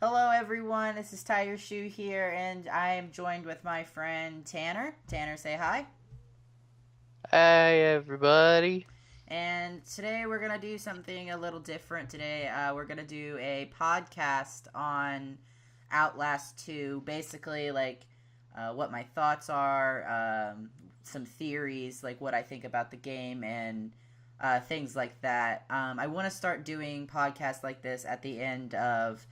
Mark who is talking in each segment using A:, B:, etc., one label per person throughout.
A: Hello, everyone. This is Tiger Shoe here, and I am joined with my friend Tanner. Tanner, say hi.
B: Hey everybody.
A: And today we're gonna do something a little different. Today, we're gonna do a podcast on Outlast 2. Basically, what my thoughts are, some theories, like what I think about the game, and things like that. I want to start doing podcasts like this at the end of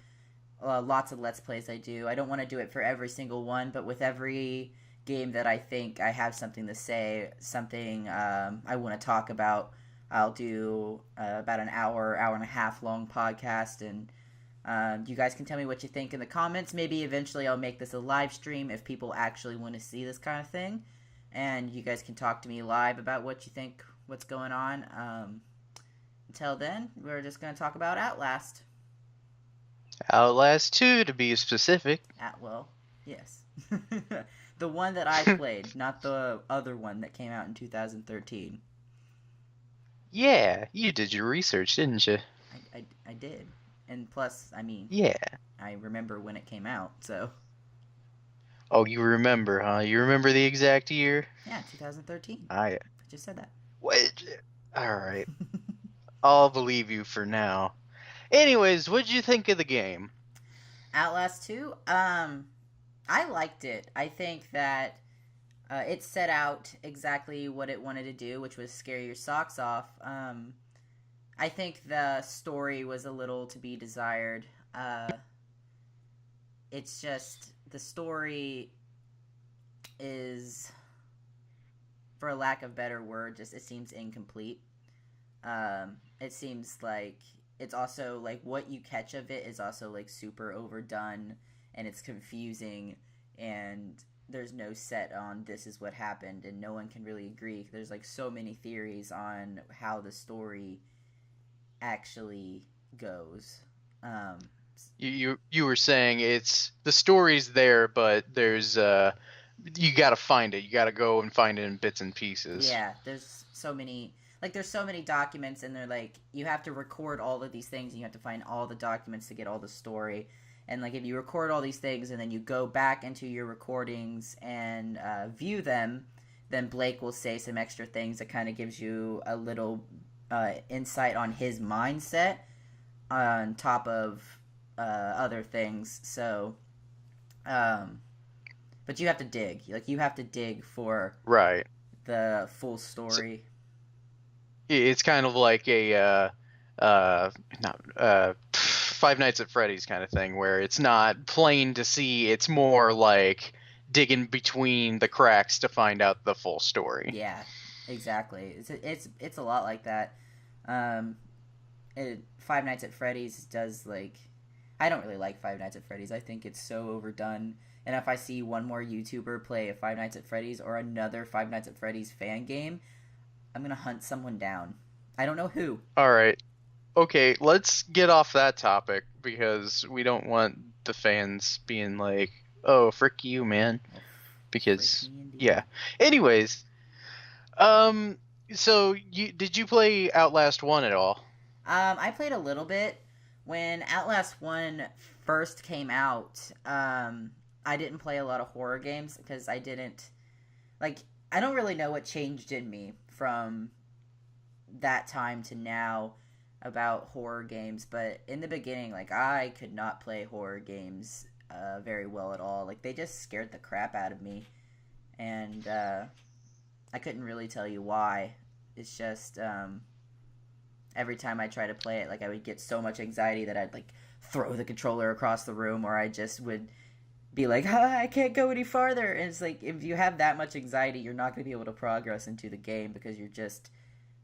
A: lots of Let's Plays I do. I don't want to do it for every single one, but with every game that I think I have something to say, something I want to talk about, I'll do about an hour, hour and a half long podcast, and you guys can tell me what you think in the comments. Maybe eventually I'll make this a live stream if people actually want to see this kind of thing, and you guys can talk to me live about what you think, what's going on. Until then, we're just going to talk about Outlast.
B: Outlast 2 to be specific.
A: Well, yes. The one that I played, not the other one that came out in 2013.
B: Yeah, you did your research, didn't you?
A: I did. And plus, I mean,
B: Yeah.
A: I remember when it came out, so.
B: Oh, you remember, huh? You remember the exact year?
A: Yeah, 2013.
B: I
A: I just said that.
B: what? All right. I'll believe you for now. Anyways, what'd you think of the game?
A: Outlast 2, I liked it. I think that it set out exactly what it wanted to do, which was scare your socks off. I think the story was a little to be desired. It's just the story is, for a lack of better word, just it seems incomplete. It seems like it's also like what you catch of it is also like super overdone, and it's confusing, and there's no set on this is what happened, and no one can really agree. There's like so many theories on how the story actually goes.
B: You were saying it's the story's there, but there's you gotta find it. You gotta go and find it in bits and pieces.
A: Yeah, there's so many documents, and they're like you have to record all of these things, and you have to find all the documents to get all the story. And like if you record all these things and then you go back into your recordings and view them, then Blake will say some extra things that kind of gives you a little insight on his mindset on top of other things. So, but you have to dig. Like you have to dig for
B: Right.
A: the full
B: So
A: story.
B: it's kind of like a not Five Nights at Freddy's kind of thing, where it's not plain to see. It's more like digging between the cracks to find out the full story.
A: Yeah, exactly. It's a lot like that. Um, Five Nights at Freddy's does like I don't really like Five Nights at Freddy's. I think it's so overdone. And if I see one more YouTuber play a Five Nights at Freddy's or another Five Nights at Freddy's fan game, I'm gonna hunt someone down. I don't know who.
B: All right. Okay, let's get off that topic because we don't want the fans being like, "Oh, frick you, man."
A: Oh, frick
B: Because
A: me indeed.
B: yeah. Anyways, um, so you play Outlast 1 at all?
A: I played a little bit when Outlast One first came out. I didn't play a lot of horror games because I didn't like. I don't really know what changed in me from that time to now about horror games, but in the beginning, like I could not play horror games very well at all. Like they just scared the crap out of me, and I couldn't really tell you why. It's just every time I try to play it, like I would get so much anxiety that I'd like throw the controller across the room, or I just would be like, I can't go any farther. And it's like if you have that much anxiety, you're not going to be able to progress into the game because you're just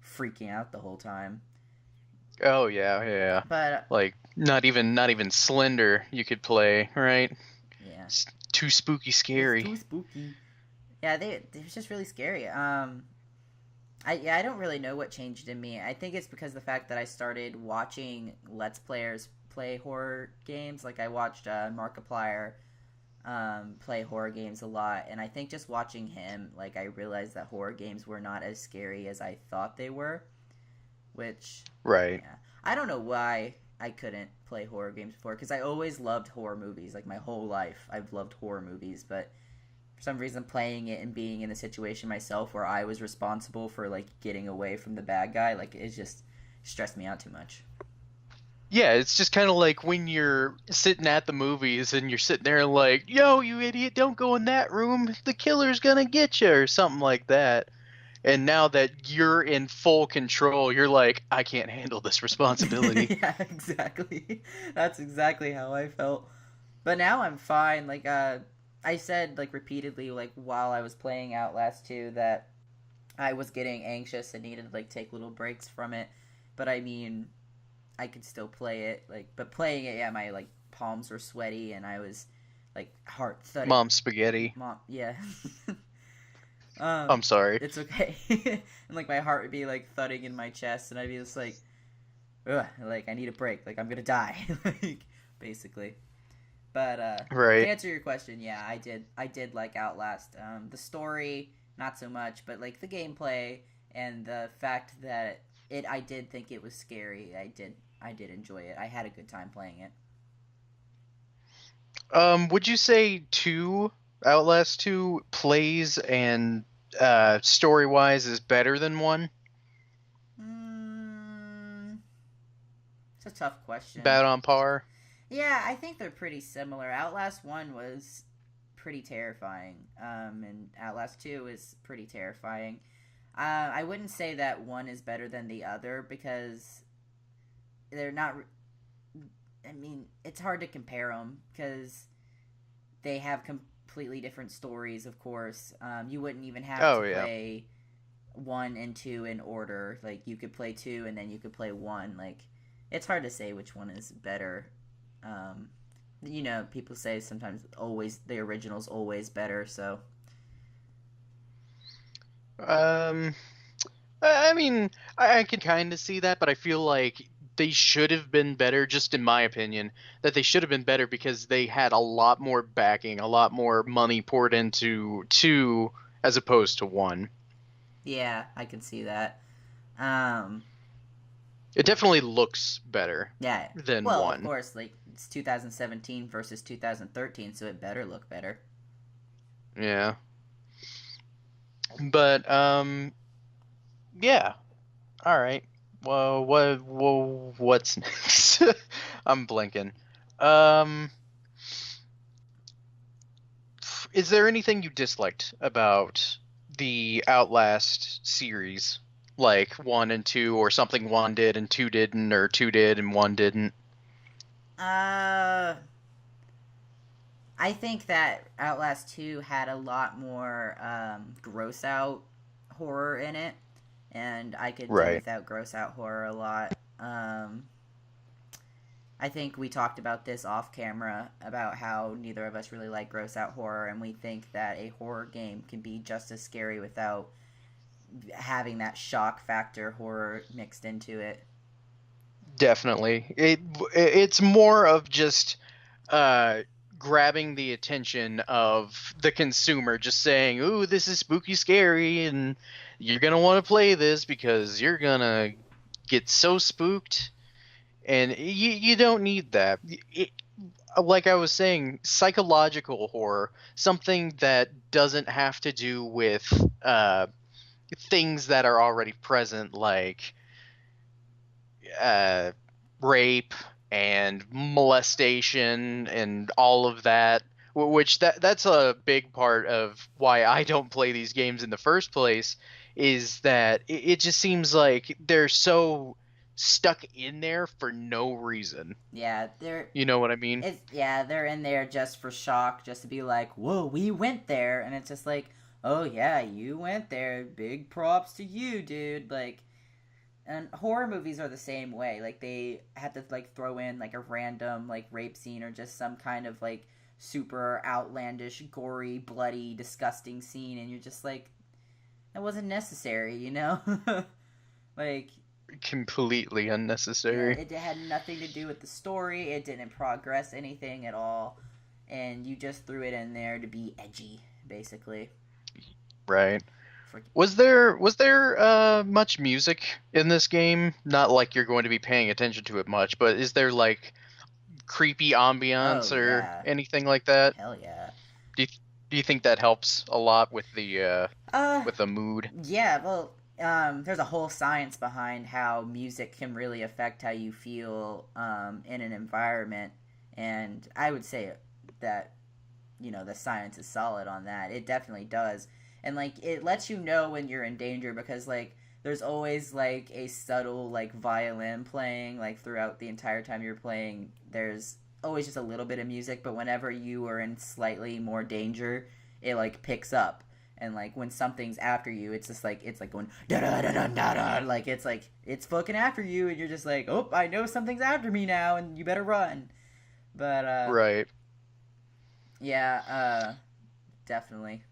A: freaking out the whole time.
B: Oh yeah, yeah.
A: But
B: Like not even Slender you could play, right?
A: yeah,
B: It's too spooky
A: it's
B: scary.
A: too spooky. Yeah, they was just really scary. I don't really know what changed in me. I think it's because the fact that I started watching Let's Players play horror games. Like I watched Markiplier play horror games a lot, and I think just watching him, like I realized that horror games were not as scary as I thought they were. Which,
B: Right.
A: yeah, I don't know why I couldn't play horror games before because I always loved horror movies. Like my whole life, I've loved horror movies, but for some reason, playing it and being in the situation myself where I was responsible for like getting away from the bad guy, like it just stressed me out too much.
B: Yeah, it's just kind of like when you're sitting at the movies and you're sitting there like, yo, you idiot, don't go in that room. The killer's gonna get you, or something like that. And now that you're in full control, you're like, I can't handle this responsibility.
A: Yeah, exactly. That's exactly how I felt. But now I'm fine. Like, I said like repeatedly, like while I was playing Outlast 2, that I was getting anxious and needed to like take little breaks from it. But I mean, I could still play it. Like, but playing it, yeah, my like palms were sweaty and I was like heart thudding.
B: Mom spaghetti.
A: Mom, yeah.
B: I'm sorry.
A: It's okay. And like my heart would be like thudding in my chest, and I'd be just like, ugh, like I need a break. Like I'm gonna die, like basically. But to
B: Right.
A: answer your question, yeah, I did like Outlast. The story, not so much, but like the gameplay and the fact that I did think it was scary. I did enjoy it. I had a good time playing it.
B: Would you say Outlast 2 plays and story wise is better than one?
A: Mm, it's a tough question.
B: About on par?
A: Yeah, I think they're pretty similar. Outlast 1 was pretty terrifying, and Outlast 2 is pretty terrifying. I wouldn't say that one is better than the other because they're not. I mean, it's hard to compare them because they have completely different stories, of course. You wouldn't even have
B: Oh
A: to
B: yeah.
A: play 1 and 2 in order. Like, you could play 2 and then you could play 1. Like, it's hard to say which one is better. Um, people say sometimes always the original's always better. So
B: Um, I mean, I can kind of see that, but I feel like they should have been better, just in my opinion, that they should have been better because they had a lot more backing, a lot more money poured into two as opposed to one.
A: yeah, I can see that. Um,
B: It definitely looks better
A: yeah.
B: than
A: Well, of
B: one.
A: course, like it's 2017 versus 2013, so it better look better.
B: Yeah. But yeah. All right. Well, what's next? I'm blinking. Um, is there anything you disliked about the Outlast series? Like one and two, or something one did and two didn't, or two did and one didn't?
A: Uh, I think that Outlast 2 had a lot more gross out horror in it, and I could do
B: Right.
A: without gross out horror a lot. I think we talked about this off camera about how neither of us really like gross out horror, and we think that a horror game can be just as scary without having that shock factor horror mixed into it.
B: Definitely. It's more of just uh grabbing the attention of the consumer, just saying, "Ooh, this is spooky scary and you're going to want to play this because you're going to get so spooked." And you don't need that. Like I was saying, psychological horror, something that doesn't have to do with uh things that are already present, like uh, rape and molestation and all of that. Which that's a big part of why I don't play these games in the first place. Is that it just seems like they're so stuck in there for no reason.
A: Yeah,
B: You know what I mean?
A: they're in there just for shock, just to be like, "Whoa, we went there," and it's just like, "Oh yeah, you went there. Big props to you, dude." Like, and horror movies are the same way. Like they have to like throw in like a random like rape scene or just some kind of like super outlandish, gory, bloody, disgusting scene, and you're just like, that wasn't necessary, you know? Like,
B: Completely
A: yeah,
B: unnecessary.
A: it had nothing to do with the story. It didn't progress anything at all, and you just threw it in there to be edgy, basically.
B: Right. Was there much music in this game? Not like you're going to be paying attention to it much, but is there like creepy
A: Oh
B: ambiance or
A: yeah,
B: anything like that?
A: hell yeah.
B: Do you, do you think that helps a lot
A: Uh,
B: with the mood?
A: yeah. Well, there's a whole science behind how music can really affect how you feel in an environment, and I would say that the science is solid on that. It definitely does, and like it lets you know when you're in danger because like there's always like a subtle like violin playing like throughout the entire time you're playing. There's always just a little bit of music, but whenever you are in slightly more danger, it like picks up. And like when something's after you, it's like going da da da da da da, like it's fucking after you, and you're just like, oh, I know something's after me now, and you better run. But
B: Right.
A: yeah, definitely.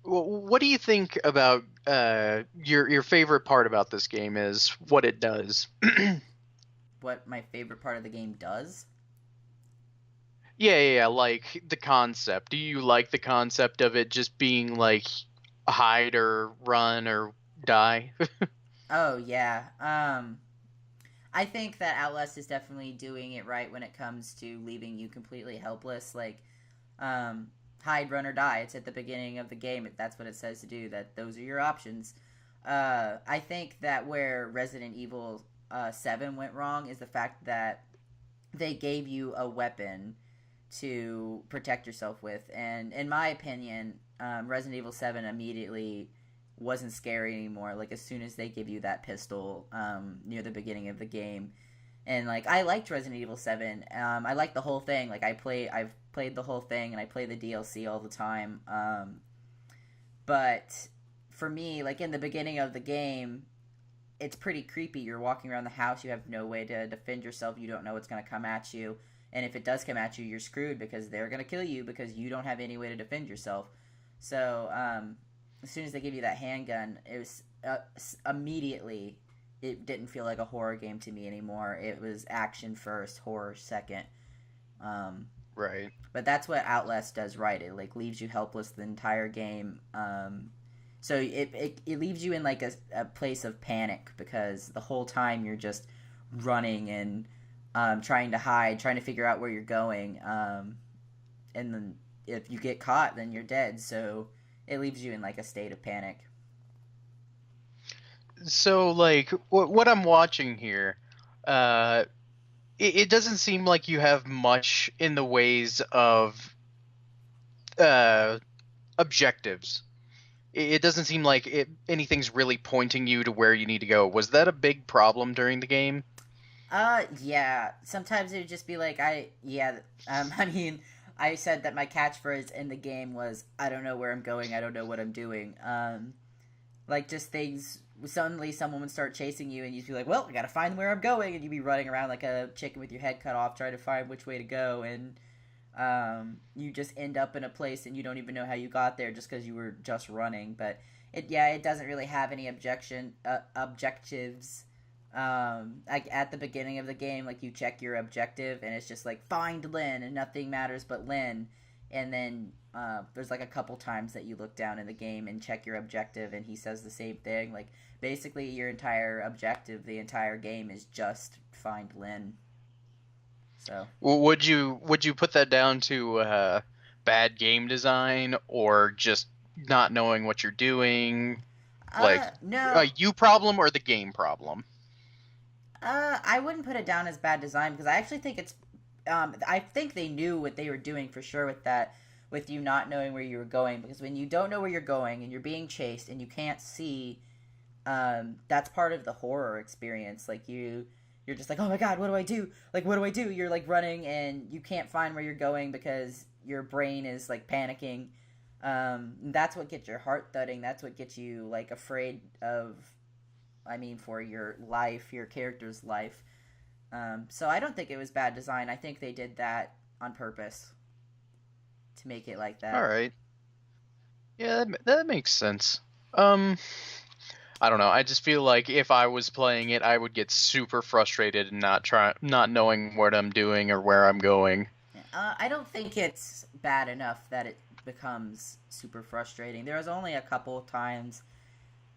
B: What do you think about your favorite part about this game is what it does?
A: What my favorite part of the game does?
B: Yeah, like the concept. Do you like the concept of it just being like hide or run or die?
A: Oh yeah. I think that Outlast is definitely doing it right when it comes to leaving you completely helpless. Like, um, hide, run, or die. It's at the beginning of the game. That's what it says to do. That those are your options. I think that where Resident Evil 7 went wrong is the fact that they gave you a weapon to protect yourself with. And in my opinion, Resident Evil 7 immediately wasn't scary anymore. Like as soon as they give you that pistol near the beginning of the game, and like I liked Resident Evil 7. I liked the whole thing. Like I've played the whole thing, and I play the DLC all the time. But for me, like in the beginning of the game, it's pretty creepy. You're walking around the house. You have no way to defend yourself. You don't know what's going to come at you. And if it does come at you, you're screwed because they're going to kill you because you don't have any way to defend yourself. So as soon as they give you that handgun, it was immediately, it didn't feel like a horror game to me anymore. It was action first, horror second. Um,
B: Right.
A: but that's what Outlast does right. It like leaves you helpless the entire game. So it leaves you in like a place of panic because the whole time you're just running and trying to hide, trying to figure out where you're going. And then if you get caught, then you're dead. So it leaves you in like a state of panic.
B: So like what I'm watching here, uh it doesn't seem like you have much in the ways of uh objectives. It doesn't seem like anything's really pointing you to where you need to go. Was that a big problem during the game?
A: Yeah. Sometimes it would just be like yeah. I mean, I said that my catchphrase in the game was, "I don't know where I'm going. I don't know what I'm doing." Like just things. Suddenly, someone would start chasing you, and you'd be like, "Well, I gotta find where I'm going," and you'd be running around like a chicken with your head cut off, trying to find which way to go, and you just end up in a place, and you don't even know how you got there just because you were just running. But it doesn't really have any objectives. Like at the beginning of the game, like you check your objective, and it's just like find Lynn, and nothing matters but Lynn, and then there's like a couple times that you look down in the game and check your objective, and he says the same thing. Like basically, your entire objective, the entire game, is just find Lynn. So,
B: Would you put that down to bad game design or just not knowing what you're doing? Like a
A: no,
B: you problem or the game problem?
A: I wouldn't put it down as bad design because I actually think it's. I think they knew what they were doing for sure with that, with you not knowing where you were going. Because when you don't know where you're going and you're being chased and you can't see, that's part of the horror experience. Like you're just like, oh my god, what do I do? Like, what do I do? You're like running and you can't find where you're going because your brain is like panicking. That's what gets your heart thudding. That's what gets you like afraid of. I mean, for your life, your character's life. So I don't think it was bad design. I think they did that on purpose to make it like
B: All
A: that.
B: right. Yeah, that makes sense. Um, I don't know. I just feel like if I was playing it, I would get super frustrated and not knowing what I'm doing or where I'm going.
A: I don't think it's bad enough that it becomes super frustrating. There was only a couple times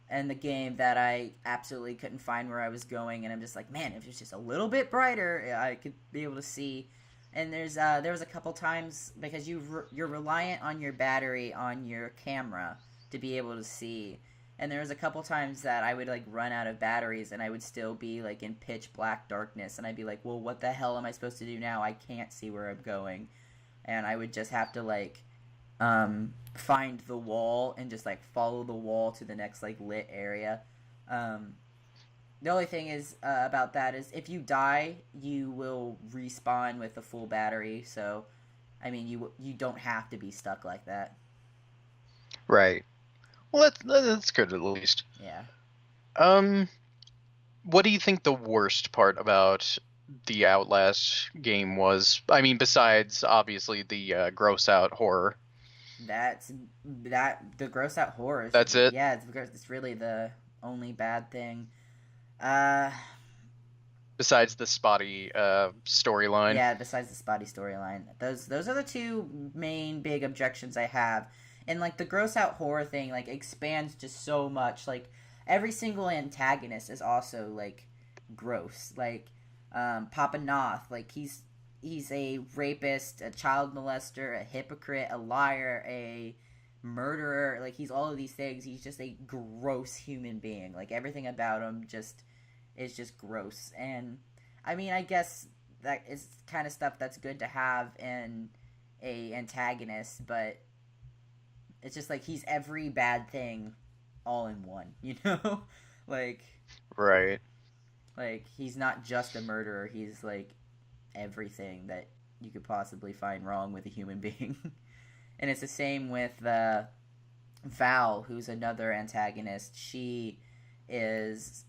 A: in the game that I absolutely couldn't find where I was going, and I'm just like, man, if it was just a little bit brighter, I could be able to see. And there was a couple times because you're reliant on your battery on your camera to be able to see. And there was a couple times that I would like run out of batteries and I would still be like in pitch black darkness, and I'd be like, well, what the hell am I supposed to do now? I can't see where I'm going. And I would just have to like find the wall and just like follow the wall to the next like lit area. The only thing is about that is if you die, you will respawn with a full battery. So, I mean, you don't have to be stuck like that.
B: Right. Well, that's good at least.
A: Yeah.
B: What do you think the worst part about the Outlast game was? I mean, besides obviously the gross out horror.
A: The gross out horror.
B: That's it.
A: Yeah, it's really the only bad thing.
B: Besides the spotty storyline.
A: Yeah, besides the spotty storyline. Those are the two main big objections I have. And like the gross out horror thing like expands just so much. Like every single antagonist is also like gross. Like Papa Noth, like he's a rapist, a child molester, a hypocrite, a liar, a murderer. Like he's all of these things. He's just a gross human being. Like everything about him just is just gross. And I mean, I guess that is kind of stuff that's good to have in a antagonist, but it's just like he's every bad thing all in one, you know? Like
B: Right.
A: like he's not just a murderer, he's like everything that you could possibly find wrong with a human being. And it's the same with Val, who's another antagonist. She is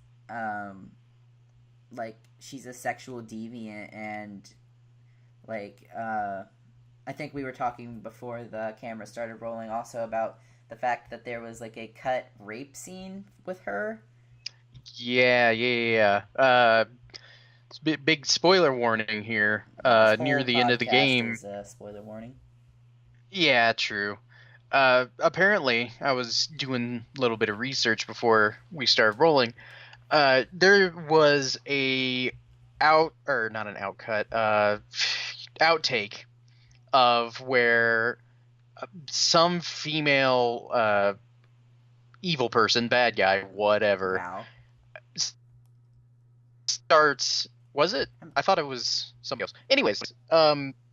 A: like she's a sexual deviant, and like I think we were talking before the camera started rolling also about the fact that there was like a cut rape scene with her.
B: Yeah. Big spoiler warning here.
A: This
B: Near
A: whole
B: the end of the
A: podcast
B: game.
A: is a spoiler warning.
B: Yeah, true. Apparently, I was doing a little bit of research before we started rolling. There was not an outcut, outtake of where some female evil person, bad guy, whatever,
A: Wow.
B: starts. Was it? I thought it was somebody else. Anyways,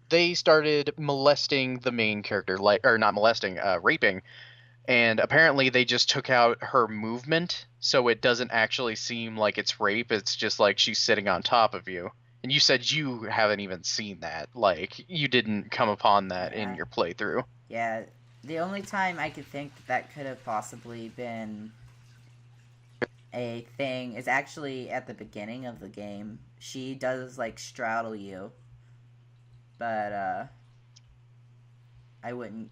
B: they started molesting the main character, or not molesting, raping, and apparently they just took out her movement, so it doesn't actually seem like it's rape. It's just like she's sitting on top of you. And you said you haven't even seen that. Like, you didn't come upon that in your playthrough.
A: Yeah, the only time I could think that could have possibly been a thing is actually at the beginning of the game. She does like straddle you, but I wouldn't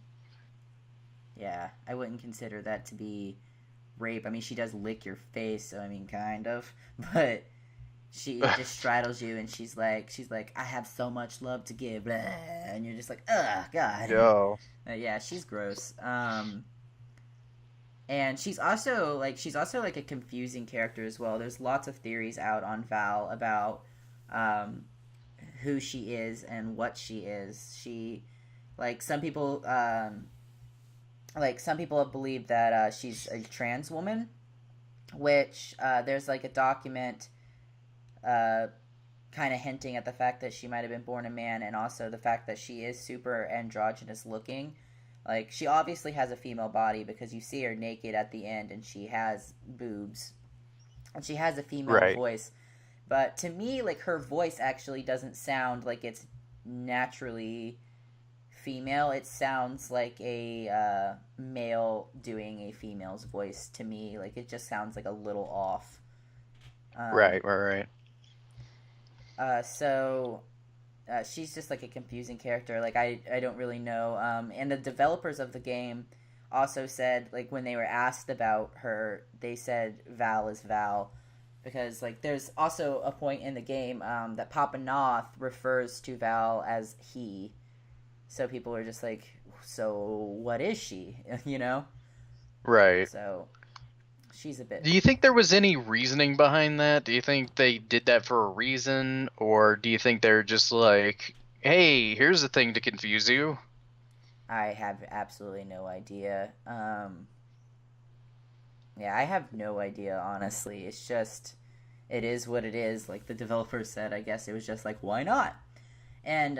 A: consider that to be rape. I mean, she does lick your face, so I mean, kind of, but she just straddles you, and she's like, I have so much love to give, blah, and you're just like, ugh, God.
B: No.
A: Yeah, she's gross. And she's also like a confusing character as well. There's lots of theories out on Val about who she is and what she is. She, like, some people have believed that she's a trans woman, which there's like a document kind of hinting at the fact that she might have been born a man, and also the fact that she is super androgynous looking. Like, she obviously has a female body because you see her naked at the end, and she has boobs, and she has a female voice. But to me, like, her voice actually doesn't sound like it's naturally female. It sounds like a male doing a female's voice to me. Like, it just sounds like a little off.
B: Right.
A: So she's just like a confusing character. Like, I don't really know. And the developers of the game also said, like, when they were asked about her, they said Val is Val, because like there's also a point in the game that Papa Noth refers to Val as he. So people are just like, so what is she? You know?
B: Right.
A: So she's a bit.
B: Do you think there was any reasoning behind that? Do you think they did that for a reason, or do you think they're just like, "Hey, here's a thing to confuse you"?
A: I have absolutely no idea. Yeah, I have no idea, honestly. It's just, it is what it is. Like the developer said, I guess it was just like, why not? And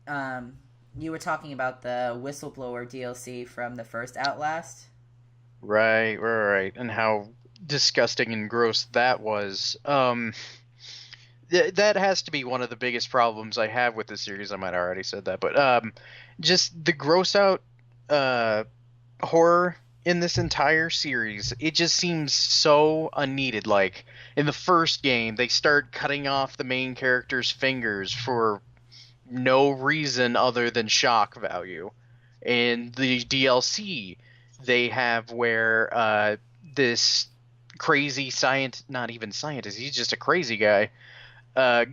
A: um, you were talking about the whistleblower DLC from the first Outlast.
B: Right, right, and how disgusting and gross that was. That has to be one of the biggest problems I have with the series. I might have already said that, but just the gross out uh horror in this entire series, it just seems so unneeded. Like in the first game, they start cutting off the main character's fingers for no reason other than shock value. In the DLC, they have where this crazy scientist, not even scientist, he's just a crazy guy,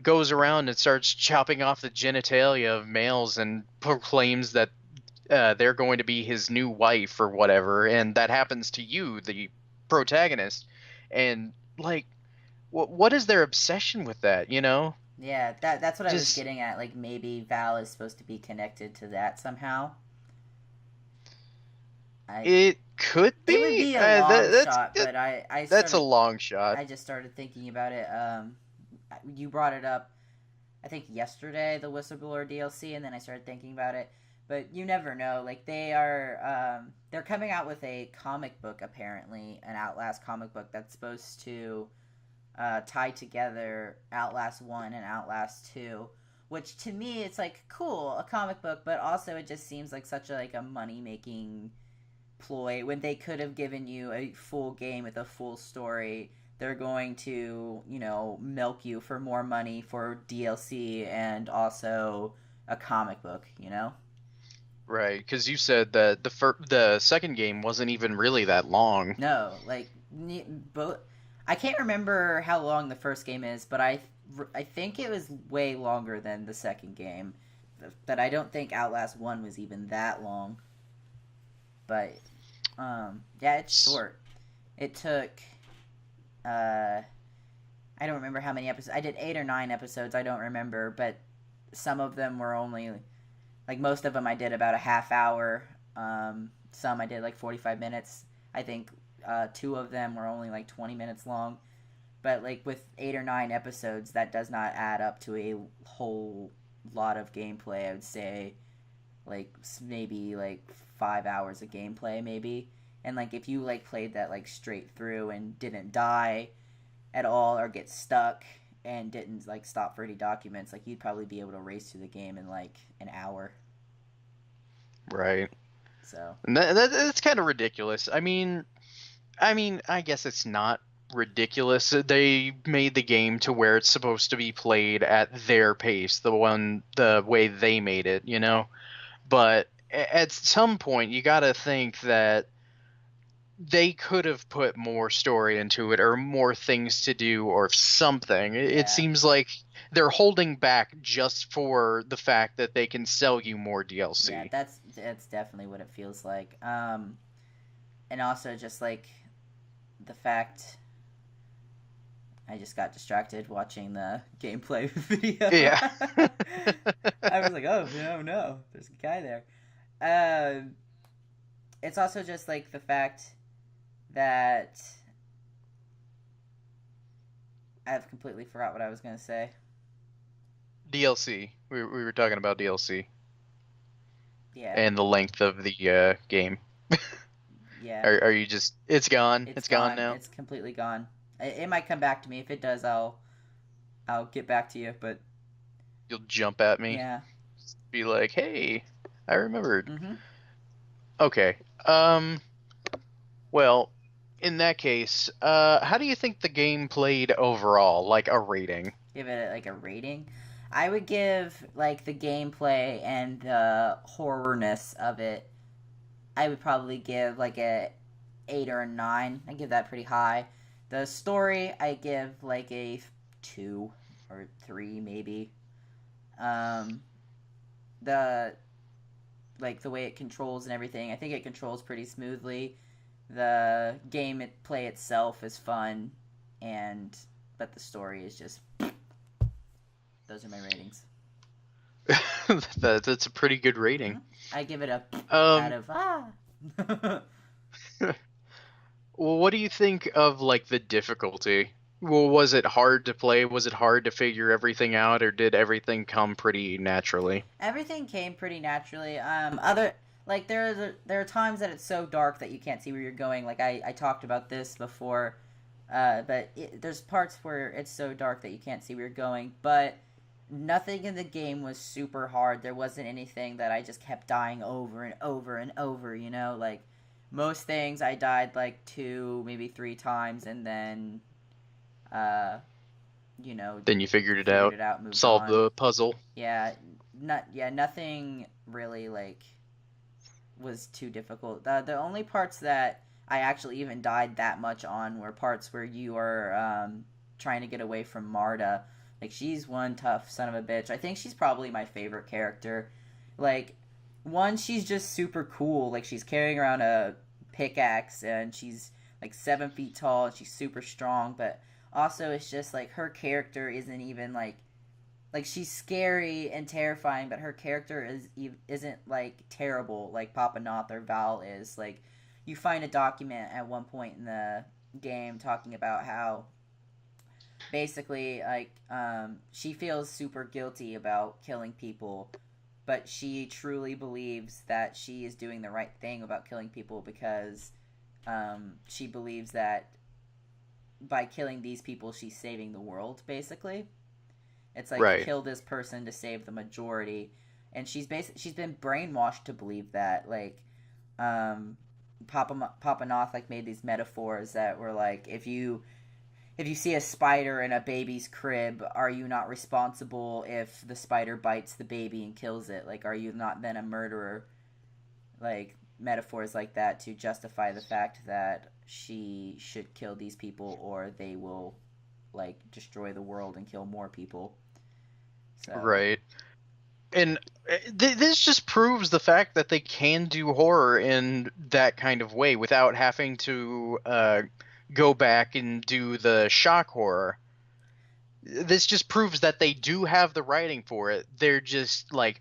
B: goes around and starts chopping off the genitalia of males and proclaims that they're going to be his new wife or whatever, and that happens to you, the protagonist. And like, what is their obsession with that? You know,
A: Yeah, that's what I was
B: just
A: getting at. Like maybe Val is supposed to be connected to that somehow. I
B: it could
A: It would
B: be.
A: be a long
B: That's
A: shot, but
B: that's a long shot.
A: I just started thinking about it. You brought it up, I think yesterday, the whistleblower DLC, and then I started thinking about it. But you never know. Like they're coming out with a comic book apparently, an Outlast comic book that's supposed to tie together Outlast 1 and Outlast 2, which to me it's like cool, a comic book, but also it just seems like such a money making ploy when they could have given you a full game with a full story. They're going to, milk you for more money for DLC and also a comic book,
B: Right, because you said that the second game wasn't even really that long.
A: No, like both. I can't remember how long the first game is, but I think it was way longer than the second game. But I don't think Outlast 1 was even that long. But yeah, it's short. It took I don't remember how many episodes. I did 8 or 9 episodes, I don't remember, but some of them were only like most of them I did about a half hour. Some I did like 45 minutes. I think 2 of them were only like 20 minutes long. But like with 8 or 9 episodes, that does not add up to a whole lot of gameplay. I would say like maybe like 5 hours of gameplay maybe. And like if you like played that like straight through and didn't die at all or get stuck and didn't like stop for any documents, like you'd probably be able to race through the game in like an hour.
B: Right.
A: So
B: And that's kind of ridiculous. I guess it's not ridiculous. They made the game to where it's supposed to be played at their pace, the way they made it, you know? But at some point, you got to think that they could have put more story into it or more things to do or something. It
A: yeah,
B: seems like they're holding back just for the fact that they can sell you more
A: yeah,
B: DLC.
A: that's definitely what it feels like. And also just like the fact I just got distracted watching the gameplay video.
B: Yeah.
A: I was like, oh no, there's a guy there. Um, it's also just like the fact that I've completely forgot what I was gonna say.
B: DLC. We were talking about DLC
A: Yeah,
B: and the length of the game.
A: yeah,
B: Are you just? It's gone.
A: it's
B: It's gone
A: gone.
B: now.
A: It's completely gone. It might come back to me. If it does, I'll get back to you. But
B: You'll jump at me,
A: yeah,
B: be like, "Hey, I remembered."
A: mm-hmm.
B: Okay. Well, in that case, how do you think the game played overall? Like a rating?
A: Give it like a rating. I would give like the gameplay and the horrorness of it. I would probably give like a 8 or a 9. I give that pretty high. The story I give like a 2 or 3 maybe. Um, the like the way it controls and everything. I think it controls pretty smoothly. The play itself is fun, and but the story is just. Those are my ratings.
B: That's a pretty good
A: Mm-hmm.
B: rating.
A: I give it a out
B: Um,
A: of ah.
B: well, what do you think of like the difficulty? Well, was it hard to play? Was it hard to figure everything out, or did everything come pretty naturally?
A: Everything came pretty naturally. Other like there are times that it's so dark that you can't see where you're going. Like I talked about this before, there's parts where it's so dark that you can't see where you're going. But nothing in the game was super hard. There wasn't anything that I just kept dying over and over and over. You know, like most things I died like 2, maybe 3 times, and then uh, you know,
B: Then you figured it
A: figured
B: out,
A: it out, moved
B: solved
A: on.
B: the puzzle.
A: Yeah, nothing really like was too difficult. The only parts that I actually even died that much on were parts where you are trying to get away from Marta. Like she's one tough son of a bitch. I think she's probably my favorite character. Like one, she's just super cool. Like she's carrying around a pickaxe and she's like 7 feet tall and she's super strong. But also, it's just like her character isn't even like she's scary and terrifying, but her character isn't like terrible like Papa Noth or Val is. Like you find a document at one point in the game talking about how basically like she feels super guilty about killing people, but she truly believes that she is doing the right thing about killing people because she believes that by killing these people she's saving the world basically. It's like
B: Right.
A: kill this person to save the majority, and she's been brainwashed to believe that. Like, um, Papa Noth like made these metaphors that were like, if you see a spider in a baby's crib, are you not responsible if the spider bites the baby and kills it? Like, are you not then a murderer? Like metaphors like that to justify the fact that she should kill these people or they will like destroy the world and kill more people. So
B: Right. And this just proves the fact that they can do horror in that kind of way without having to go back and do the shock horror. This just proves that they do have the writing for it. They're just like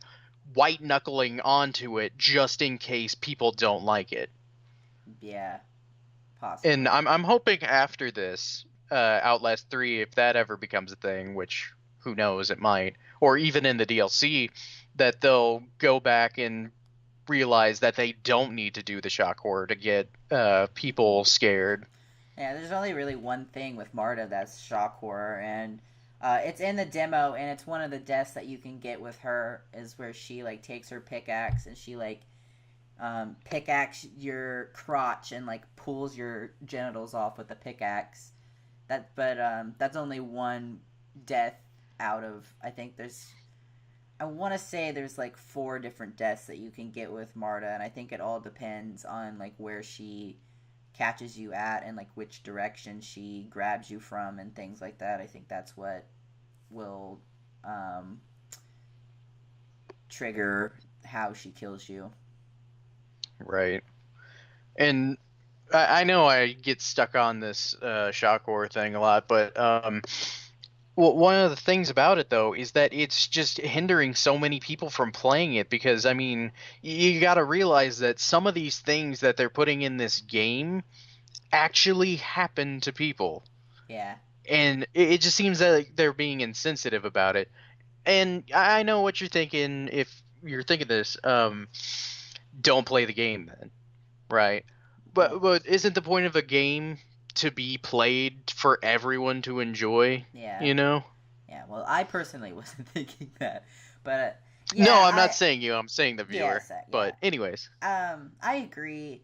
B: white knuckling onto it just in case people don't like it.
A: yeah,
B: And
A: possibly.
B: I'm hoping after this, Outlast 3, if that ever becomes a thing, which who knows, it might, or even in the DLC, that they'll go back and realize that they don't need to do the shock horror to get people scared.
A: Yeah, there's only really one thing with Marta that's shock horror, and it's in the demo, and it's one of the deaths that you can get with her is where she like takes her pickaxe and she like pickaxe your crotch and like pulls your genitals off with the pickaxe. That's only one death out of I think there's I want to say there's like 4 different deaths that you can get with Marta, and I think it all depends on like where she catches you at and like which direction she grabs you from and things like that. I think that's what will um, trigger how she kills you.
B: Right. And I know I get stuck on this shock horror thing a lot, but well, one of the things about it though is that it's just hindering so many people from playing it because I mean, you got to realize that some of these things that they're putting in this game actually happen to people.
A: Yeah,
B: And it just seems that like, they're being insensitive about it. And I know what you're thinking if you're thinking this, don't play the game then, right?
A: well,
B: But isn't the point of a game to be played for everyone to enjoy,
A: yeah,
B: you know?
A: yeah. Well, I personally wasn't thinking that, but
B: No,
A: yeah,
B: I'm not saying you, I'm saying the viewer.
A: yes, yeah.
B: But anyways,
A: I agree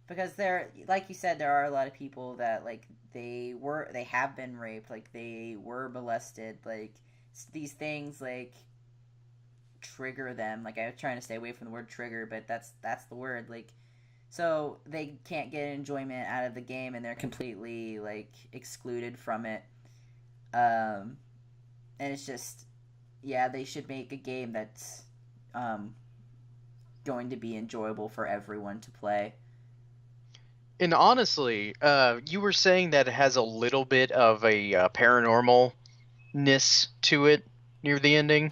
A: because there, like you said, there are a lot of people that like they have been raped, like they were molested, like these things like trigger them. Like I was trying to stay away from the word trigger, but that's the word. Like so they can't get enjoyment out of the game and they're completely like excluded from it. Um, and it's just yeah, they should make a game that's um going to be enjoyable for everyone to play.
B: And honestly, you were saying that it has a little bit of a paranormalness to it near the ending.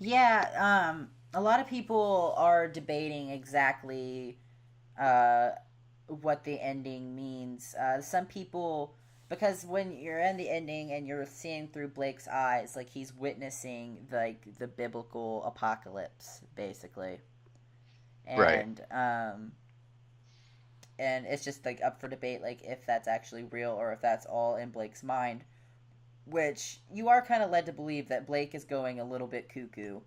A: Yeah, a lot of people are debating exactly uh, what the ending means. Some people, because when you're in the ending and you're seeing through Blake's eyes, like he's witnessing like the biblical apocalypse, basically,
B: Right.
A: and it's just like up for debate, like if that's actually real or if that's all in Blake's mind. Which you are kind of led to believe that Blake is going a little bit cuckoo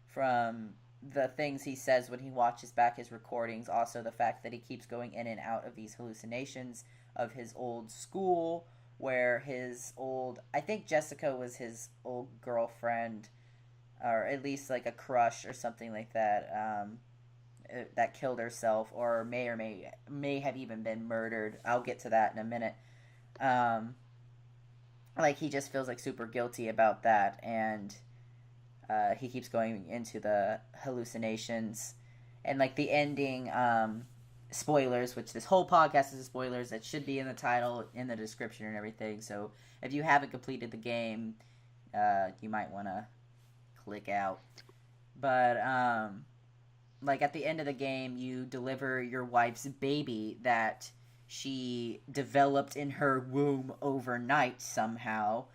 A: from the things he says when he watches back his recordings. Also, the fact that he keeps going in and out of these hallucinations of his old school, where his old, I think Jessica was his old girlfriend, or at least like a crush or something like that. That killed herself, or may have even been murdered. I'll get to that in a minute. Um, like he just feels like super guilty about that, and he keeps going into the hallucinations, and like the ending. Spoilers, which this whole podcast is spoilers. That should be in the title, in the description, and everything. So if you haven't completed the game, you might want to click out. But like at the end of the game, you deliver your wife's baby that she developed in her womb overnight somehow,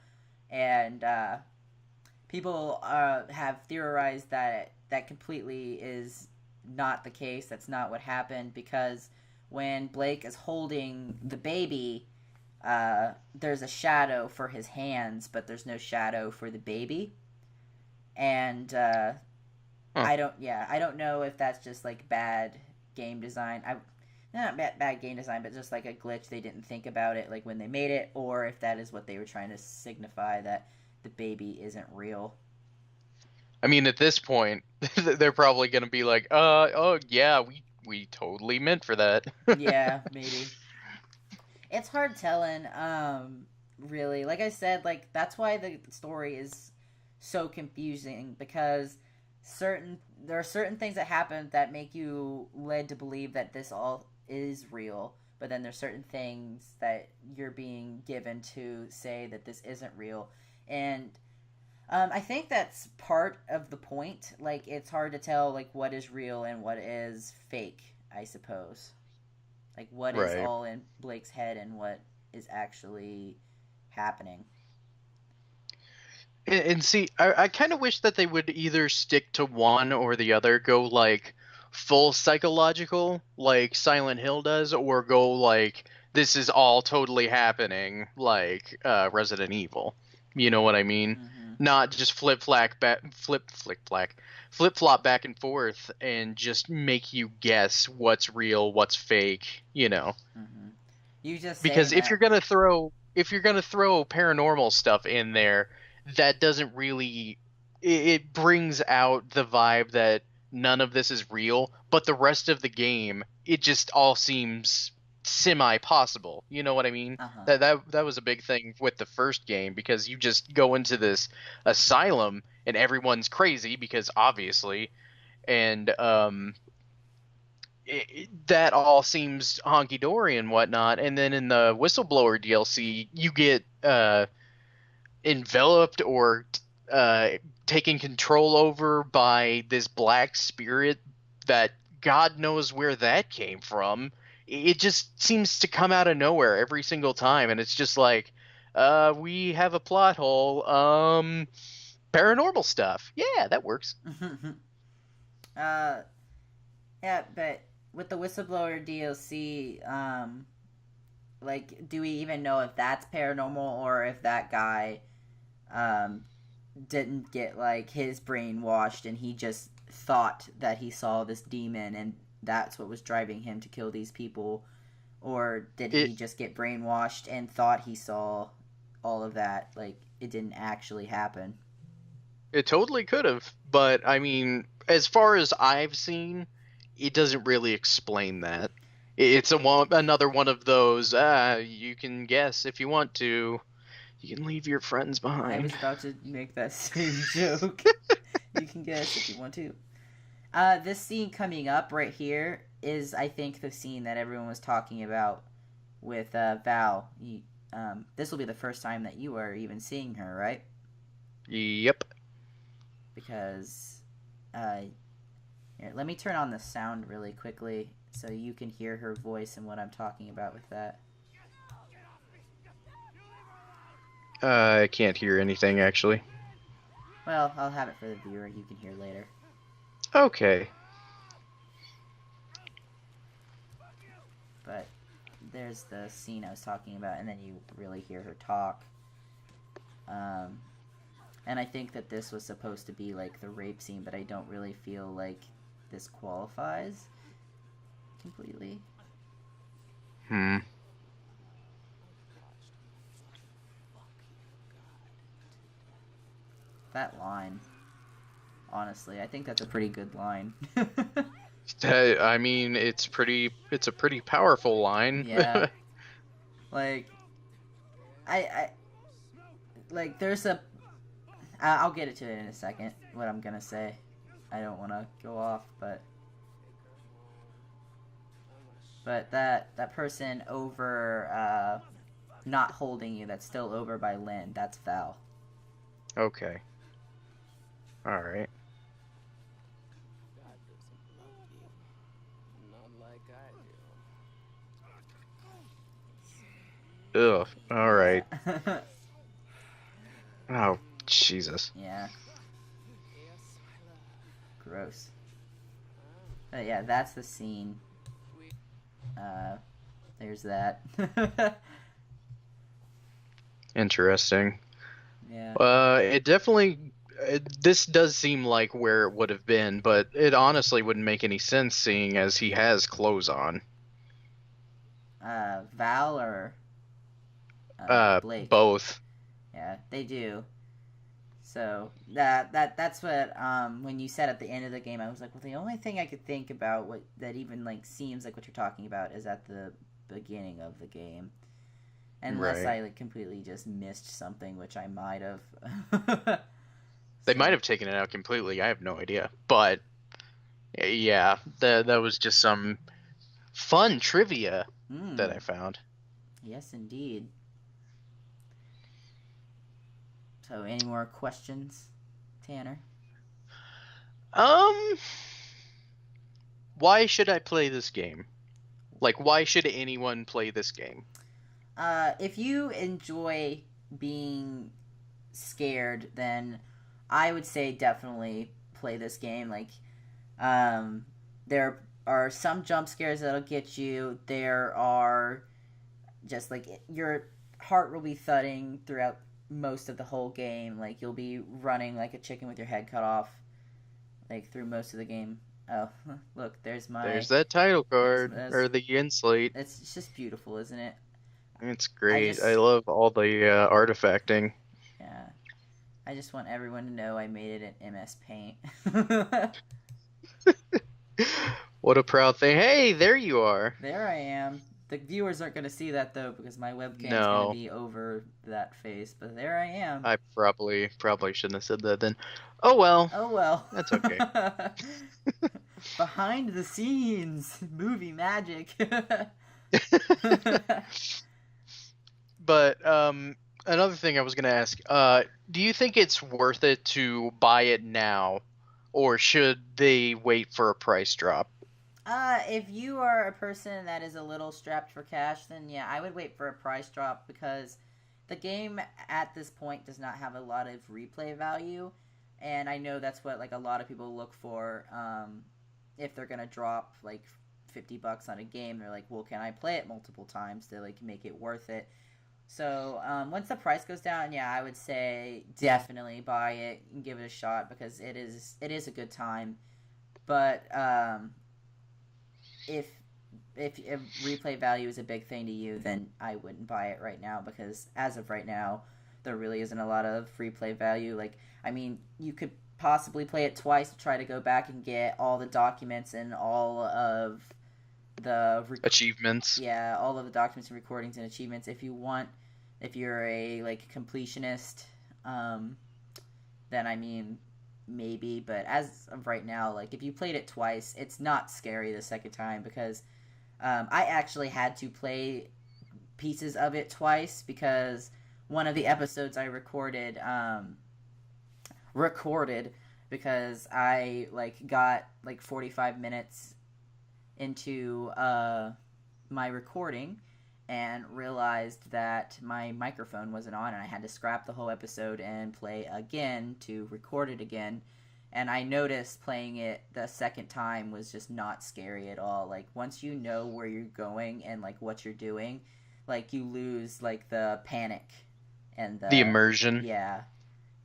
A: and people have theorized that that completely is not the case. That's not what happened, because when Blake is holding the baby, there's a shadow for his hands, but there's no shadow for the baby, and
B: Huh.
A: I don't know if that's just like bad game design. Not bad game design, but just like a glitch. They didn't think about it like when they made it, or if that is what they were trying to signify, that the baby isn't real.
B: I mean, at this point, they're probably gonna be like, oh yeah, we totally meant for that.
A: Yeah, maybe. It's hard telling. Really, like I said, like that's why the story is so confusing, because there are certain things that happen that make you led to believe that this all is real, but then there's certain things that you're being given to say that this isn't real, and I think that's part of the point. Like it's hard to tell like what is real and what is fake, I suppose. Like what is
B: Right.
A: all in Blake's head and what is actually happening.
B: And see, I kind of wish that they would either stick to one or the other, go like full psychological, like Silent Hill does, or go like this is all totally happening, like Resident Evil. You know what I mean?
A: Mm-hmm.
B: Not just flip flop back and forth, and just make you guess what's real, what's fake. You know,
A: Mm-hmm. You just saying
B: because if you're
A: that.
B: gonna throw paranormal stuff in there, that doesn't really, it brings out the vibe that none of this is real, but the rest of the game, it just all seems semi possible. You know what I mean?
A: Uh huh.
B: That was a big thing with the first game, because you just go into this asylum and everyone's crazy because obviously, and that all seems honky dory and whatnot. And then in the whistleblower DLC, you get enveloped or taken control over by this black spirit that God knows where that came from. It just seems to come out of nowhere every single time, and it's just like, we have a plot hole. Paranormal stuff. Yeah, that works.
A: uh, yeah, but with the whistleblower DLC, like, do we even know if that's paranormal or if that guy, um, didn't get like his brain washed and he just thought that he saw this demon and that's what was driving him to kill these people, or did
B: It
A: he just get brainwashed and thought he saw all of that, like it didn't actually happen.
B: It totally could have, but I mean, as far as I've seen, it doesn't really explain that. It's another one of those. You can guess if you want to. You can leave your friends
A: I
B: behind.
A: was about to make that same joke. You can guess if you want to. This scene coming up right here is, I think, the scene that everyone was talking about with Val. This will be the first time that you are even seeing her, right?
B: Yep.
A: Because, here, let me turn on the sound really quickly so you can hear her voice and what I'm talking about with that.
B: I can't hear anything, actually.
A: Well, I'll have it for the viewer. You can hear later.
B: Okay.
A: But there's the scene I was talking about, and then you really hear her talk. And I think that this was supposed to be like the rape scene, but I don't really feel like this qualifies completely. That line, honestly, I think that's a pretty good line.
B: I mean, it's a pretty powerful line.
A: Yeah. Like, I like, there's a, I'll get to it in a second, what I'm gonna say. I don't want to go off, but that person over, not holding you, that's still over by Lynn, that's Val.
B: Okay. Alright. Ugh. Alright. Oh, Jesus.
A: Yeah. Gross. But yeah, that's the scene. There's that.
B: Interesting.
A: Yeah.
B: It definitely... this does seem like where it would have been, but it honestly wouldn't make any sense seeing as he has clothes on.
A: Val or Blake?
B: Both.
A: Yeah, they do. So that's what when you said at the end of the game, I was like, well, the only thing I could think about what that even like seems like what you're talking about is at the beginning of the game, unless
B: Right.
A: I like completely just missed something, which I might have.
B: They might have taken it out completely. I have no idea. But yeah, that was just some fun trivia that I found.
A: Yes, indeed. So, any more questions, Tanner?
B: Why should I play this game? Like, why should anyone play this game?
A: If you enjoy being scared, then I would say definitely play this game. Like, there are some jump scares that'll get you. There are just like your heart will be thudding throughout most of the whole game. Like you'll be running like a chicken with your head cut off, like through most of the game. Oh, look, there's
B: that title card
A: there's-
B: or the inslate.
A: It's just beautiful, isn't it?
B: It's great. I love all the artifacting.
A: Yeah. I just want everyone to know I made it in MS Paint.
B: What a proud thing. Hey, there you are.
A: There I am. The viewers aren't going to see that, though, because my webcam's going to be over that face. But there I am.
B: I probably shouldn't have said that then. Oh, well.
A: Oh, well.
B: That's okay.
A: Behind the scenes. Movie magic.
B: But, another thing I was going to ask. Do you think it's worth it to buy it now? Or should they wait for a price drop?
A: If you are a person that is a little strapped for cash, then yeah, I would wait for a price drop because the game at this point does not have a lot of replay value, and I know that's what like a lot of people look for. If they're gonna drop like $50 on a game, they're like, well, can I play it multiple times to like make it worth it? So once the price goes down, yeah, I would say definitely buy it and give it a shot because it is a good time, but if replay value is a big thing to you, then I wouldn't buy it right now because as of right now, there really isn't a lot of replay value. Like, I mean, you could possibly play it twice to try to go back and get all the documents and all of the
B: achievements.
A: Yeah, all of the documents and recordings and achievements if you want. If you're a like completionist, then I mean, maybe, but as of right now, like if you played it twice, it's not scary the second time because I actually had to play pieces of it twice because one of the episodes I recorded because I like got like 45 minutes into my recording and realized that my microphone wasn't on and I had to scrap the whole episode and play again to record it again. And I noticed playing it the second time was just not scary at all. Like once you know where you're going and like what you're doing, like you lose like the panic and
B: The immersion.
A: yeah,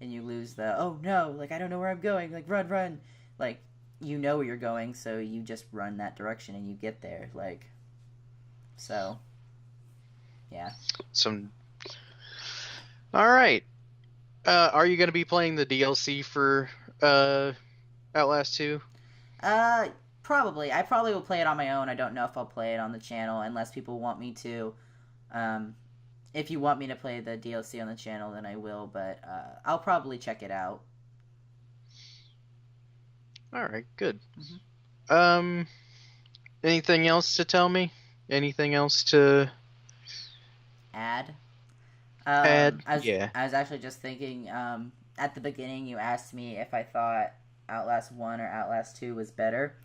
A: and you lose the oh no, like I don't know where I'm going, like run, like you know where you're going, so you just run that direction and you get there, like so. Yeah.
B: Some. All right. Are you gonna be playing the DLC for Outlast 2?
A: Probably. I probably will play it on my own. I don't know if I'll play it on the channel unless people want me to. If you want me to play the DLC on the channel, then I will. But I'll probably check it out.
B: All right. Good.
A: Mm-hmm.
B: Anything else to tell me? Anything else to
A: Add?
B: add?
A: I was actually just thinking. At the beginning, you asked me if I thought Outlast 1 or Outlast 2 was better.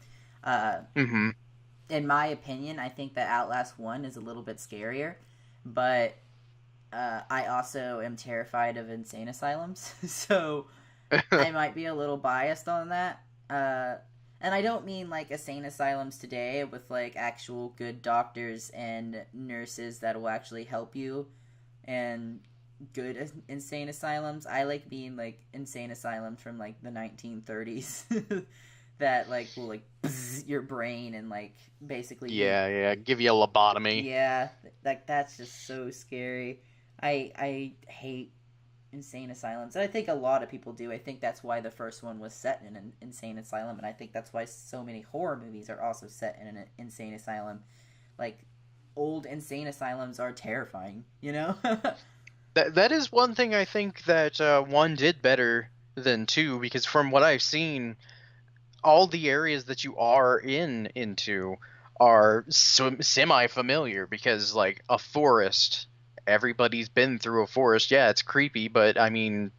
B: Mm-hmm.
A: In my opinion, I think that Outlast 1 is a little bit scarier, but I also am terrified of insane asylums, so I might be a little biased on that. And I don't mean like insane asylums today with like actual good doctors and nurses that will actually help you and good insane asylums. I like being like insane asylums from like the 1930s that like will like bzz your brain and like basically
B: Yeah, give you a lobotomy.
A: yeah, like that's just so scary. I hate insane asylums, and I think a lot of people do. I think that's why the first one was set in an insane asylum, and I think that's why so many horror movies are also set in an insane asylum. Like old insane asylums are terrifying, you know.
B: That is one thing I think that 1 did better than 2, because from what I've seen, all the areas that you are into are semi-familiar, because like a forest, everybody's been through a forest. Yeah, it's creepy, but I mean,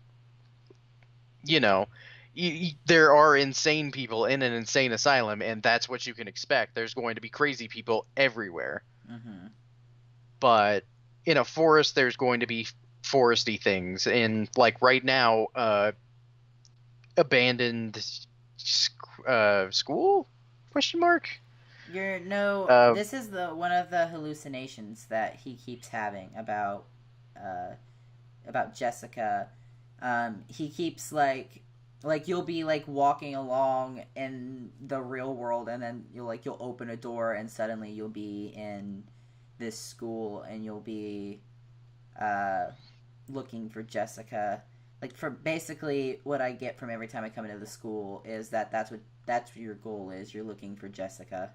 B: you know, there are insane people in an insane asylum, and that's what you can expect. There's going to be crazy people everywhere.
A: Mm-hmm.
B: But in a forest, there's going to be foresty things, and like right now, abandoned school? Question mark.
A: This is the one of the hallucinations that he keeps having about Jessica. He keeps like you'll be like walking along in the real world, and then you'll open a door, and suddenly you'll be in this school, and you'll be looking for Jessica. Like for basically what I get from every time I come into the school is that's what your goal is. You're looking for Jessica.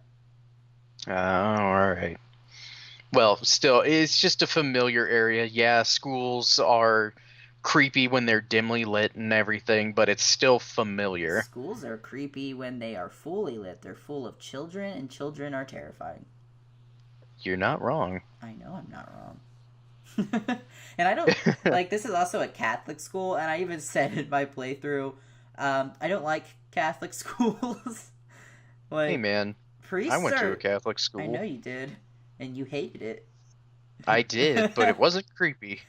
B: Oh, all right. Well, still, it's just a familiar area. Yeah, schools are creepy when they're dimly lit and everything, but it's still familiar.
A: Schools are creepy when they are fully lit. They're full of children, and children are terrifying.
B: You're not wrong.
A: I know I'm not wrong. And I don't like this is also a Catholic school, and I even said in my playthrough, I don't like Catholic schools. Like,
B: hey man,
A: priests
B: I went to a Catholic school.
A: I know you did, and you hated it.
B: I did, but it wasn't creepy.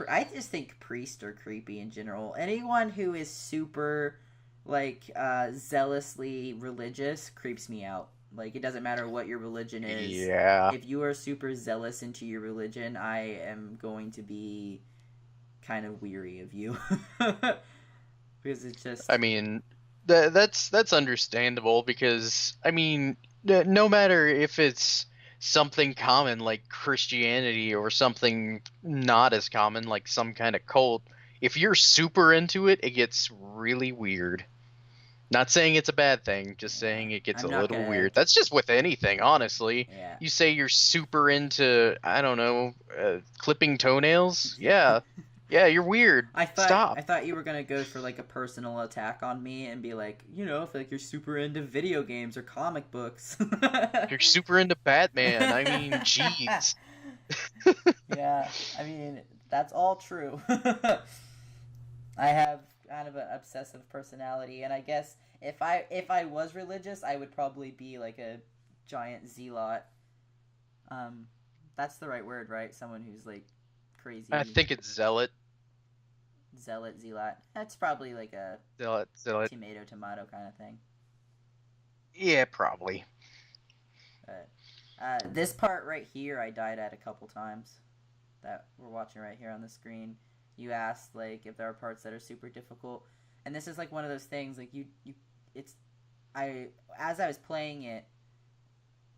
A: I just think priests are creepy in general. Anyone who is super like zealously religious creeps me out. Like, it doesn't matter what your religion is.
B: Yeah.
A: If you are super zealous into your religion, I am going to be kind of weary of you. Because it's just...
B: I mean, that's understandable, because, I mean, no matter if it's something common like Christianity or something not as common like some kind of cult, if you're super into it, it gets really weird. Not saying it's a bad thing, just saying it gets a little weird. That's just with anything, honestly.
A: Yeah.
B: You say you're super into, I don't know, clipping toenails? Yeah. Yeah, you're weird.
A: I
B: Stop.
A: thought you were gonna go for like a personal attack on me and be like, if like you're super into video games or comic books.
B: You're super into Batman. I mean, jeez.
A: Yeah, I mean that's all true. I have kind of an obsessive personality, and I guess if I was religious, I would probably be like a giant zealot. Um, that's the right word, right? Someone who's like
B: I
A: crazy
B: think it's Zealot.
A: zealot. That's probably like a
B: Zealot.
A: tomato kind of thing.
B: Yeah, probably.
A: But this part right here, I died at a couple times. That we're watching right here on the screen. You asked like if there are parts that are super difficult, and this is like one of those things like it's I as I was playing it,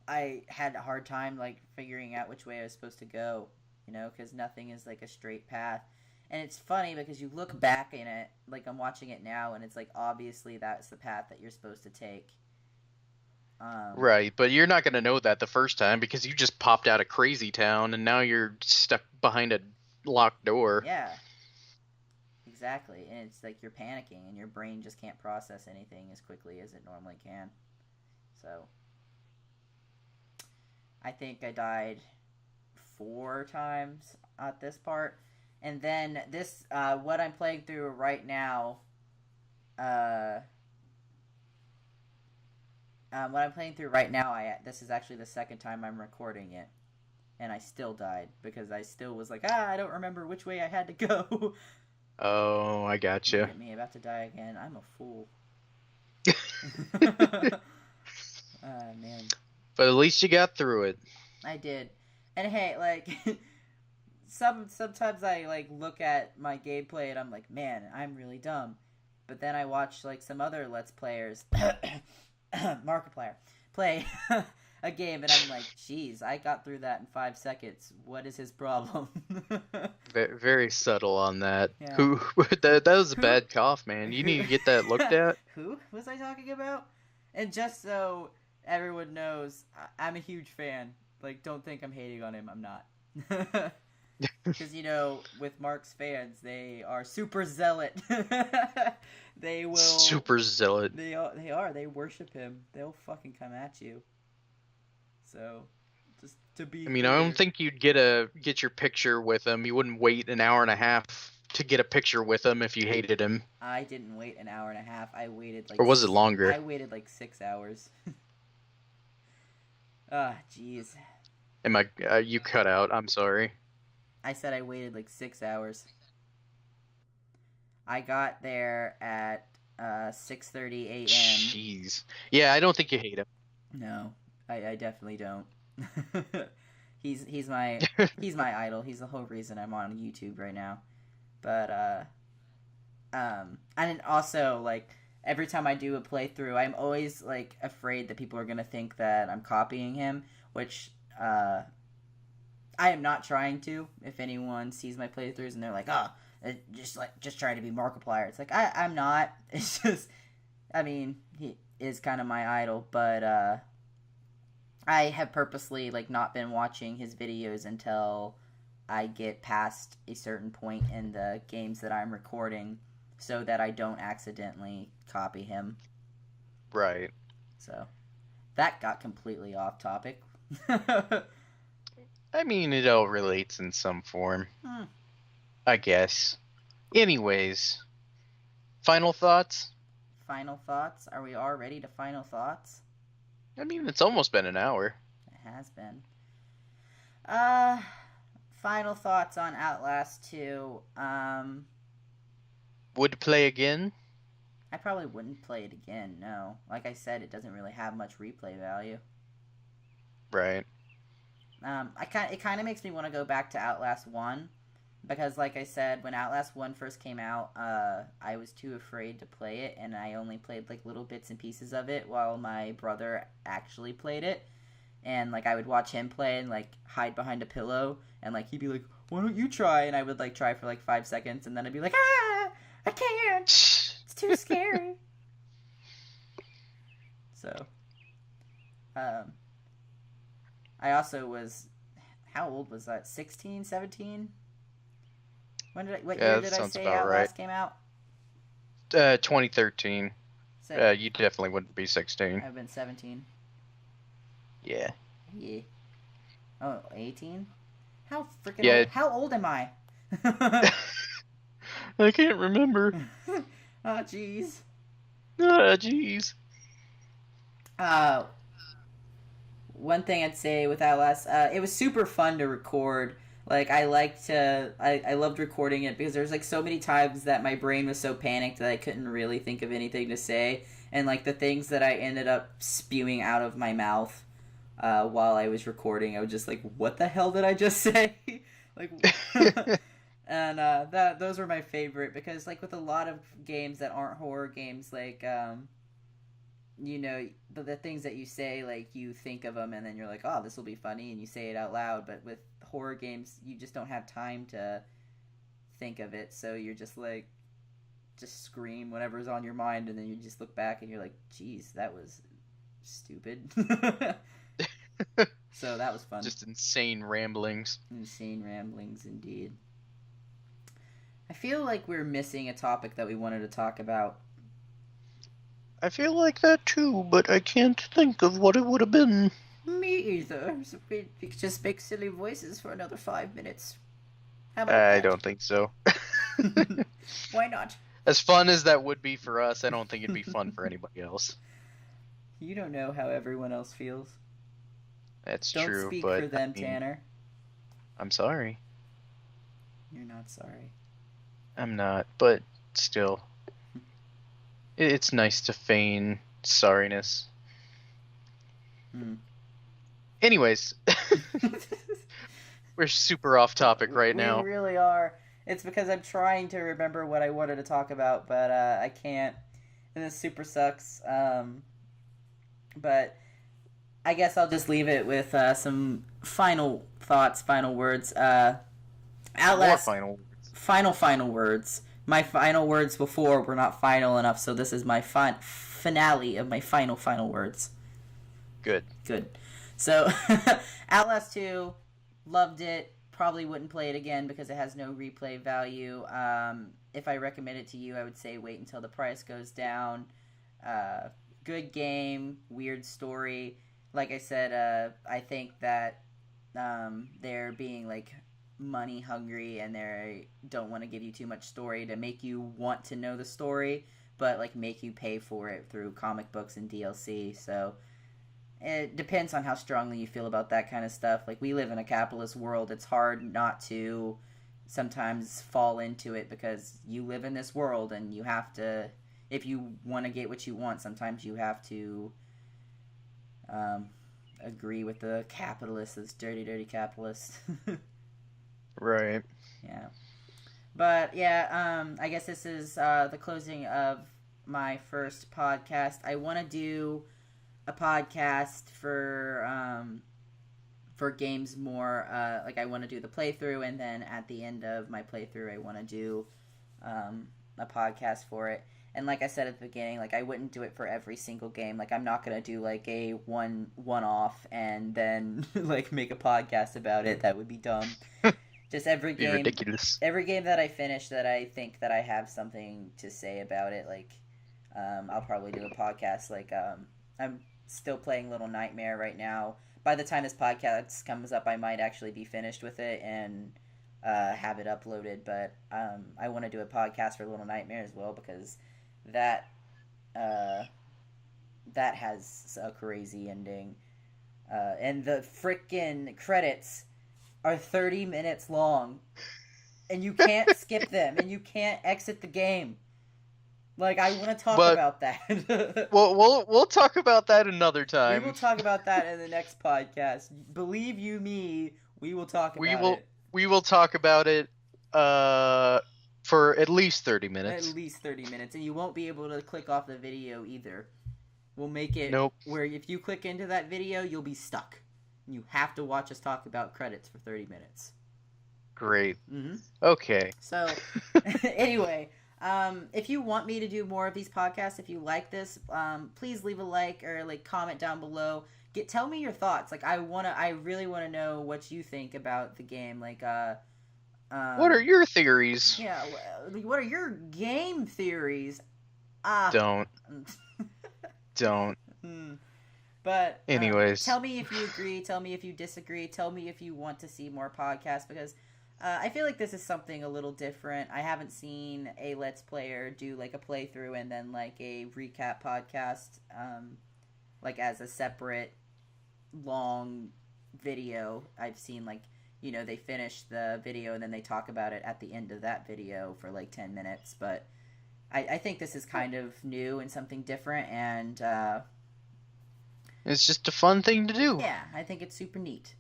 A: I had a hard time like figuring out which way I was supposed to go, because nothing is like a straight path. And it's funny because you look back in it, like I'm watching it now, and it's like obviously that's the path that you're supposed to take.
B: Right, but you're not going to know that the first time because you just popped out of Crazy Town and now you're stuck behind a locked door.
A: Yeah, exactly. And it's like you're panicking, and your brain just can't process anything as quickly as it normally can. So I think I died 4 times at this part. And then this, what I'm playing through right now, this is actually the second time I'm recording it. And I still died because I still was like, I don't remember which way I had to go.
B: Oh, I gotcha.
A: Look at me, about to die again. I'm a fool. Man.
B: But at least you got through it.
A: I did. And hey, like sometimes I like look at my gameplay and I'm like, man, I'm really dumb. But then I watch like some other Let's Players Markiplier play a game and I'm like, geez, I got through that in 5 seconds. What is his problem?
B: Very subtle on that.
A: Yeah.
B: Who that was a bad cough, man. You need to get that looked at.
A: Who was I talking about? And just so everyone knows, I'm a huge fan. Like, don't think I'm hating on him. I'm not. Because, with Mark's fans, they are super zealot. They will...
B: Super zealot.
A: They are. They worship him. They'll fucking come at you. So, just to be
B: I
A: clear.
B: don't think you'd get your picture with him. You wouldn't wait an hour and a half to get a picture with him if you hated him.
A: I didn't wait an hour and a half. I waited like...
B: Or was it longer?
A: I waited like 6 hours. Jeez.
B: You cut out. I'm sorry.
A: I said I waited like 6 hours. I got there at 6:30 a.m.
B: Jeez. Yeah, I don't think you hate him.
A: No, I definitely don't. he's my idol. He's the whole reason I'm on YouTube right now. But and also like every time I do a playthrough, I'm always like afraid that people are gonna think that I'm copying him, which I am not trying to. If anyone sees my playthroughs and they're like, just trying to be Markiplier, it's like I'm not. It's just, I mean, he is kind of my idol, but I have purposely like not been watching his videos until I get past a certain point in the games that I'm recording, so that I don't accidentally copy him.
B: Right.
A: So that got completely off topic.
B: I mean, it all relates in some form. I guess. Anyways, final thoughts?
A: Final thoughts? Are we all ready to final thoughts?
B: I mean, it's almost been an hour.
A: It has been. Final thoughts on Outlast 2.
B: Would play again?
A: I probably wouldn't play it again, no. Like I said, it doesn't really have much replay value.
B: Right.
A: It kind of makes me want to go back to Outlast 1, because like I said, when Outlast 1 first came out, I was too afraid to play it, and I only played like little bits and pieces of it while my brother actually played it. And like I would watch him play and like hide behind a pillow, and like he'd be like, "Why don't you try?" And I would like try for like 5 seconds, and then I'd be like, I can't. It's too scary. So, I also was, how old was that? 16, 17? What
B: Yeah,
A: year
B: that
A: did I
B: sounds
A: say
B: about right.
A: Outlast came out?
B: 2013.
A: So
B: You definitely wouldn't be 16.
A: I've been 17.
B: Yeah.
A: Yeah. Oh, 18? How freaking
B: Yeah.
A: old? How old am I?
B: I can't remember.
A: Oh, jeez.
B: Ah, jeez.
A: Uh, One thing I'd say with Outlast, it was super fun to record. Like I loved recording it because there's like so many times that my brain was so panicked that I couldn't really think of anything to say, and like the things that I ended up spewing out of my mouth while I was recording, I was just like, "What the hell did I just say?" like, and that those were my favorite because like with a lot of games that aren't horror games, like the things that you say, like you think of them and then you're like, oh, this will be funny, and you say it out loud. But with horror games, you just don't have time to think of it, so you're just like, just scream whatever's on your mind, and then you just look back and you're like, geez, that was stupid. So that was fun.
B: Just insane ramblings.
A: Insane ramblings indeed. I feel like we're missing a topic that we wanted to talk about.
B: I feel like that too, but I can't think of what it would have been.
A: Me either. So we could just make silly voices for another 5 minutes. How about
B: I
A: that?
B: don't think so.
A: Why not?
B: As fun as that would be for us, I don't think it'd be fun for anybody else.
A: You don't know how everyone else feels.
B: That's
A: Don't
B: true,
A: speak
B: but
A: for them,
B: I mean,
A: Tanner.
B: I'm sorry.
A: You're not sorry.
B: I'm not, but still. It's nice to feign sorriness. Anyways, we're super off topic right now.
A: We really are. It's because I'm trying to remember what I wanted to talk about, but I can't. And this super sucks. But I guess I'll just leave it with some final thoughts, final words. Outlast.
B: More final words.
A: Final words. My final words before were not final enough, so this is my finale of my final words.
B: Good.
A: So, Outlast 2, loved it. Probably wouldn't play it again because it has no replay value. If I recommend it to you, I would say wait until the price goes down. Good game, weird story. Like I said, I think that they're being like money hungry and they don't want to give you too much story to make you want to know the story, but like make you pay for it through comic books and DLC. So it depends on how strongly you feel about that kind of stuff. Like, we live in a capitalist world. It's hard not to sometimes fall into it because you live in this world and you have to, if you want to get what you want, sometimes you have to agree with the capitalists, this dirty capitalists.
B: Right.
A: Yeah. But yeah, I guess this is the closing of my first podcast. I want to do a podcast for games more. Like, I want to do the playthrough, and then at the end of my playthrough, I want to do a podcast for it. And like I said at the beginning, like, I wouldn't do it for every single game. Like, I'm not gonna do like a one-off and then like make a podcast about it. That would be dumb. Just every game,
B: ridiculous.
A: Every game that I finish that I think that I have something to say about it, like, I'll probably do a podcast. Like, I'm still playing Little Nightmare right now. By the time this podcast comes up, I might actually be finished with it and have it uploaded. But I want to do a podcast for Little Nightmare as well because that has a crazy ending, and the frickin' credits are 30 minutes long, and you can't skip them, and you can't exit the game. Like, I want to talk about that.
B: we'll talk about that another time.
A: We will talk about that in the next podcast. Believe you me, we will talk about it.
B: We will talk about it for at least 30 minutes.
A: At least 30 minutes, and you won't be able to click off the video either. We'll make it where if you click into that video, you'll be stuck. You have to watch us talk about credits for 30 minutes.
B: Great.
A: Mm-hmm.
B: Okay.
A: So, anyway, if you want me to do more of these podcasts, if you like this, please leave a like or like comment down below. Tell me your thoughts. Like, I really want to know what you think about the game. Like,
B: What are your theories?
A: Yeah, what are your game theories? Ah.
B: Don't. Don't.
A: But
B: Anyways.
A: tell me if you agree. Tell me if you disagree. Tell me if you want to see more podcasts because I feel like this is something a little different. I haven't seen a Let's Player do like a playthrough and then like a recap podcast, like as a separate long video. I've seen like they finish the video and then they talk about it at the end of that video for like 10 minutes. But I think this is kind of new and something different and.
B: It's just a fun thing to do.
A: Yeah, I think it's super neat.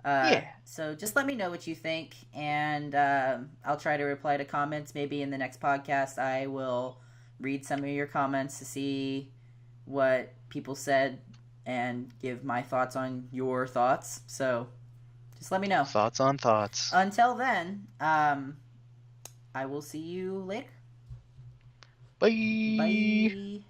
B: Yeah.
A: So just let me know what you think, and I'll try to reply to comments. Maybe in the next podcast, I will read some of your comments to see what people said and give my thoughts on your thoughts. So just let me know.
B: Thoughts on thoughts.
A: Until then, I will see you later.
B: Bye.
A: Bye.